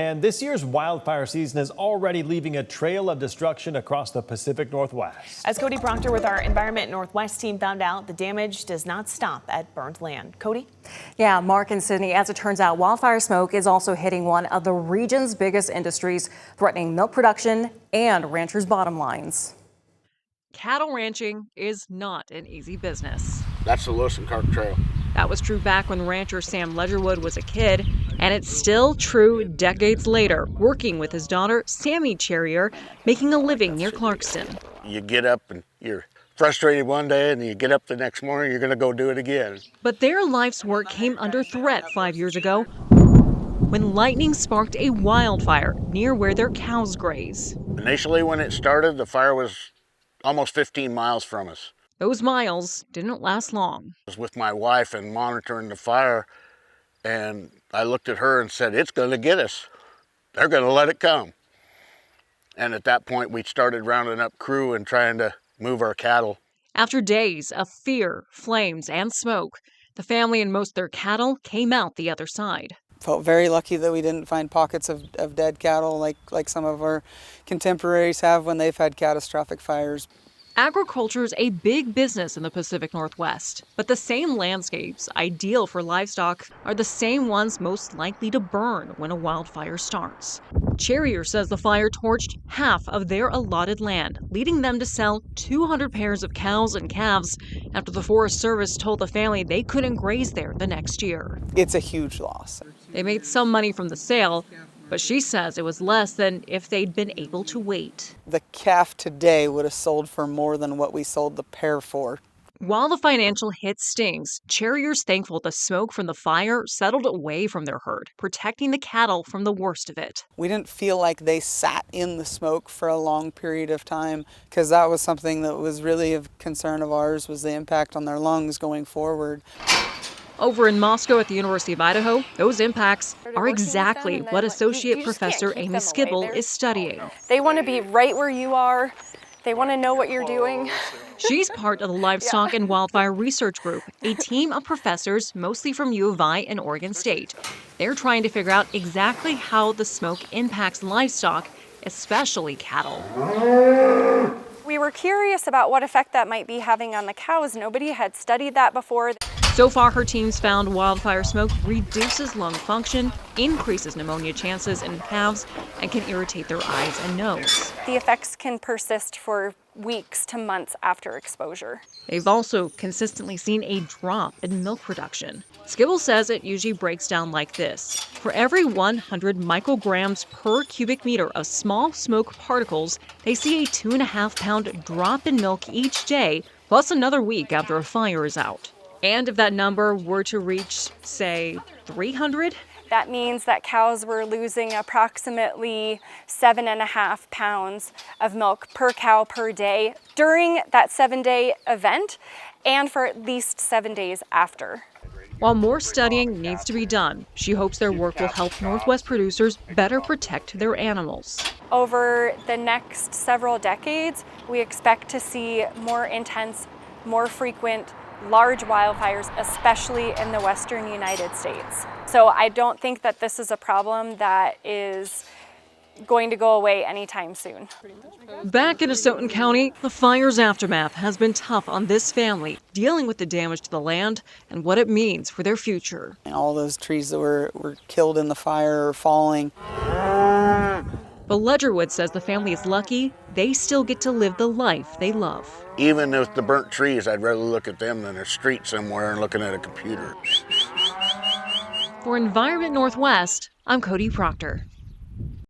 And this year's wildfire season is already leaving a trail of destruction across the Pacific Northwest. As Cody Proctor with our Environment Northwest team found out, the damage does not stop at burnt land. Cody? Yeah, Mark and Sydney, as it turns out, wildfire smoke is also hitting one of the region's biggest industries, threatening milk production and ranchers' bottom lines. Cattle ranching is not an easy business. That's the Lewis and Clark Trail. That was true back when rancher Sam Ledgerwood was a kid, and it's still true decades later, working with his daughter, Sammy Cherrier, making a living near Clarkston. You get up and you're frustrated one day, and you get up the next morning, you're going to go do it again. But their life's work came under threat 5 years ago when lightning sparked a wildfire near where their cows graze. Initially, when it started, the fire was almost 15 miles from us. Those miles didn't last long. I was with my wife and monitoring the fire, and I looked at her and said, "It's going to get us. They're going to let it come." And at that point, we started rounding up crew and trying to move our cattle. After days of fear, flames, and smoke, the family and most of their cattle came out the other side. Felt very lucky that we didn't find pockets of dead cattle like some of our contemporaries have when they've had catastrophic fires. Agriculture is a big business in the Pacific Northwest, but the same landscapes ideal for livestock are the same ones most likely to burn when a wildfire starts. Cherrier says the fire torched half of their allotted land, leading them to sell 200 pairs of cows and calves after the Forest Service told the family they couldn't graze there the next year. It's a huge loss. They made some money from the sale, but she says it was less than if they'd been able to wait. The calf today would have sold for more than what we sold the pair for. While the financial hit stings, Cherrier's thankful the smoke from the fire settled away from their herd, protecting the cattle from the worst of it. We didn't feel like they sat in the smoke for a long period of time, because that was something that was really of concern of ours, was the impact on their lungs going forward. Over in Moscow at the University of Idaho, those impacts are exactly what Associate Professor Amy Skibble is studying. They want to be right where you are. They want to know what you're doing. She's part of the Livestock and Wildfire Research Group, a team of professors mostly from U of I and Oregon State. They're trying to figure out exactly how the smoke impacts livestock, especially cattle. We were curious about what effect that might be having on the cows. Nobody had studied that before. So far, her team's found wildfire smoke reduces lung function, increases pneumonia chances in calves, and can irritate their eyes and nose. The effects can persist for weeks to months after exposure. They've also consistently seen a drop in milk production. Skibble says it usually breaks down like this. For every 100 micrograms per cubic meter of small smoke particles, they see a 2.5-pound drop in milk each day, plus another week after a fire is out. And if that number were to reach, say, 300? That means that cows were losing approximately 7.5 pounds of milk per cow per day during that 7-day event and for at least 7 days after. While more studying needs to be done, she hopes their work will help Northwest producers better protect their animals. Over the next several decades, we expect to see more intense, more frequent, large wildfires, especially in the western United States. So I don't think that this is a problem that is going to go away anytime soon. Back in Asotin County, the fire's aftermath has been tough on this family, dealing with the damage to the land and what it means for their future. And all those trees that were killed in the fire are falling. But Ledgerwood says the family is lucky they still get to live the life they love. Even with the burnt trees, I'd rather look at them than a street somewhere and looking at a computer. For Environment Northwest, I'm Cody Proctor.